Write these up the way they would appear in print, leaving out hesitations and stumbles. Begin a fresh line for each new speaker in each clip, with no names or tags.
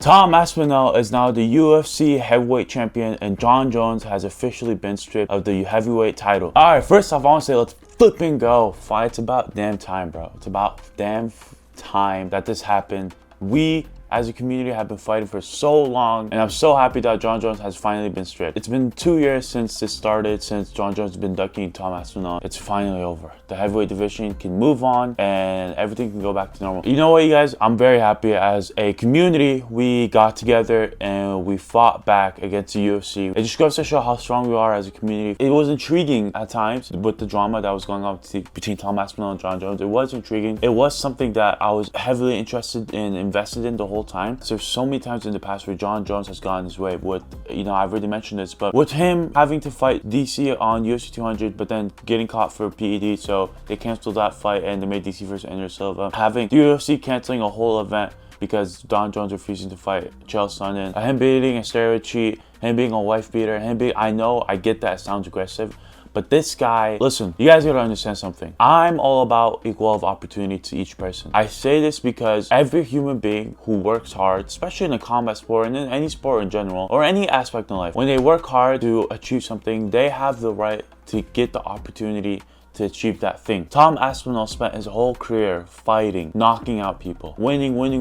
Tom Aspinall is now the UFC heavyweight champion, and Jon Jones has officially been stripped of the heavyweight title. Alright, first off, I want to say let's flipping go. It's about damn time, bro. It's about damn time that this happened. We as a community have been fighting for so long, and I'm so happy that Jon Jones has finally been stripped. It's been 2 years since this started, since Jon Jones has been ducking Tom Aspinall. It's finally over. The heavyweight division can move on and everything can go back to normal. You know what, you guys? I'm very happy. As a community, we got together and we fought back against the UFC. It just goes to show how strong we are as a community. It was intriguing at times with the drama that was going on between Tom Aspinall and Jon Jones. It was intriguing. It was something that I was heavily interested in, invested in the whole time. So there's so many times in the past where Jon Jones has gone his way with, I've already mentioned this, but with him having to fight DC on UFC 200, but then getting caught for PED, so they canceled that fight and they made DC versus Anderson Silva. Having the UFC canceling a whole event because Jon Jones refusing to fight Chael Sonnen, him being a steroid cheat, him being a wife beater, I know, I get that it sounds aggressive, but this guy, listen, you guys gotta understand something. I'm all about equal of opportunity to each person. I say this because every human being who works hard, especially in a combat sport and in any sport in general, or any aspect in life, when they work hard to achieve something, they have the right to get the opportunity to achieve that thing. Tom Aspinall spent his whole career fighting, knocking out people, winning, went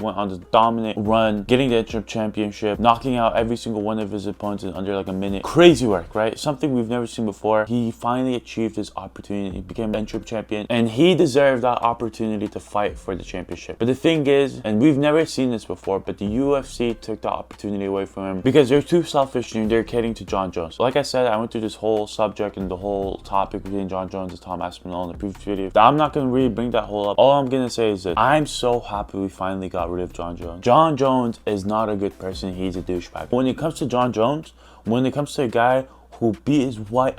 on the dominant run, getting the interim championship, knocking out every single one of his opponents in under like a minute. Crazy work, right? Something we've never seen before. He finally achieved his opportunity, became interim champion, and he deserved that opportunity to fight for the championship. But the thing is, and we've never seen this before, but the UFC took the opportunity away from him because they're too selfish and they're catering to Jon Jones. Like I said, I went through this whole subject and the whole topic between Jon Jones and Tom Aspinall in the previous video. I'm not going to really bring that whole up. All I'm going to say is that I'm so happy we finally got rid of Jon Jones. Jon Jones is not a good person. He's a douchebag. When it comes to Jon Jones, when it comes to a guy who beat his wife,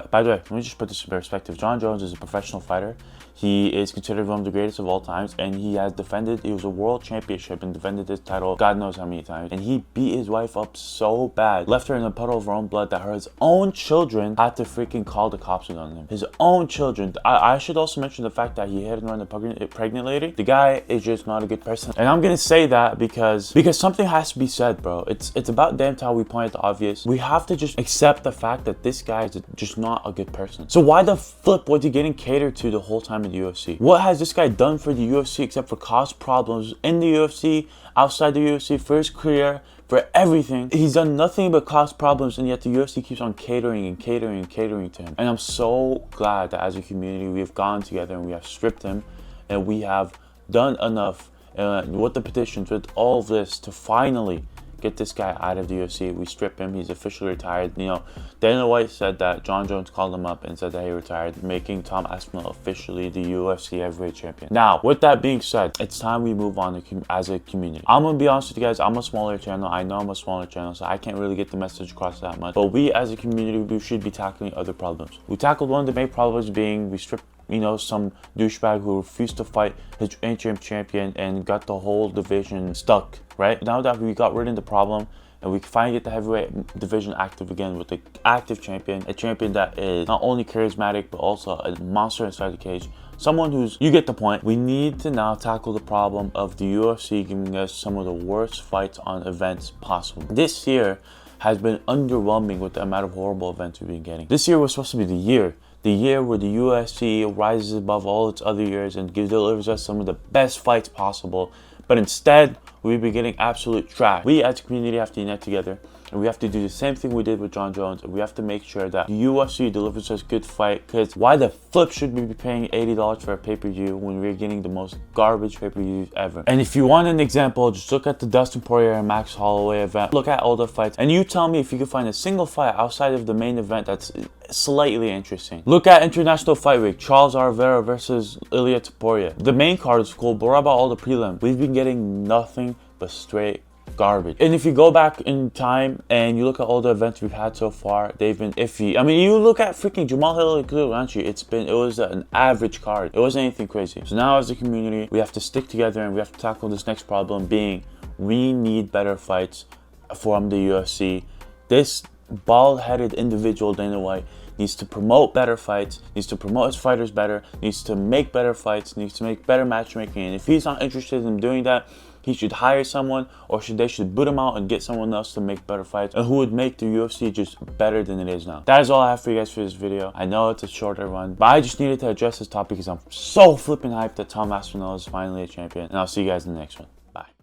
by the way, let me just put this in perspective. Jon Jones is a professional fighter. He is considered one of the greatest of all times, and he was a world championship and defended his title God knows how many times. And he beat his wife up so bad, left her in a puddle of her own blood, that his own children had to freaking call the cops on him. His own children. I should also mention the fact that he hit and run a pregnant lady. The guy is just not a good person. And I'm gonna say that because something has to be said, bro. It's about damn time we point out the obvious. We have to just accept the fact that this guy is just not a good person. So why the flip was he getting catered to the whole time in the UFC? What has this guy done for the UFC except for cause problems in the UFC, outside the UFC, for his career, for everything? He's done nothing but cause problems, and yet the UFC keeps on catering to him. And I'm so glad that as a community we have gone together and we have stripped him, and we have done enough with the petitions, with all of this, to finally get this guy out of the UFC. We strip him. He's officially retired. Dana White said that Jon Jones called him up and said that he retired, making Tom Aspinall officially the UFC heavyweight champion. Now, with that being said, it's time we move on as a community. I'm gonna be honest with you guys. I'm a smaller channel. I know I'm a smaller channel, so I can't really get the message across that much. But we as a community, we should be tackling other problems. We tackled one of the main problems being we stripped some douchebag who refused to fight his interim champion and got the whole division stuck, right? Now that we got rid of the problem and we finally get the heavyweight division active again with the active champion, a champion that is not only charismatic but also a monster inside the cage, someone you get the point. We need to now tackle the problem of the UFC giving us some of the worst fights on events possible. This year has been underwhelming with the amount of horrible events we've been getting. This year was supposed to be the year where the UFC rises above all its other years and delivers us some of the best fights possible. But instead, we've been getting absolute trash. We as a community have to unite together, and we have to do the same thing we did with Jon Jones, and we have to make sure that the UFC delivers us a good fight, because why the flip should we be paying $80 for a pay-per-view when we're getting the most garbage pay-per-views ever? And if you want an example, just look at the Dustin Poirier and Max Holloway event. Look at all the fights, and you tell me if you can find a single fight outside of the main event that's slightly interesting. Look at International Fight Week, Charles Oliveira versus Ilia Topuria. The main card is cool, but what about all the prelim? We've been getting nothing but straight garbage. And if you go back in time and you look at all the events we've had so far, they've been iffy. I mean, you look at freaking Jamal Hill and Khalil Ranchi, it was an average card. It wasn't anything crazy. So now as a community, we have to stick together and we have to tackle this next problem, being we need better fights from the UFC. This bald-headed individual, Dana White, needs to promote better fights, needs to promote his fighters better, needs to make better fights, needs to make better matchmaking. And if he's not interested in doing that, he should hire someone, or they should boot him out and get someone else to make better fights, and who would make the UFC just better than it is now. That is all I have for you guys for this video. I know it's a shorter one, but I just needed to address this topic because I'm so flipping hyped that Tom Aspinall is finally a champion, and I'll see you guys in the next one. Bye.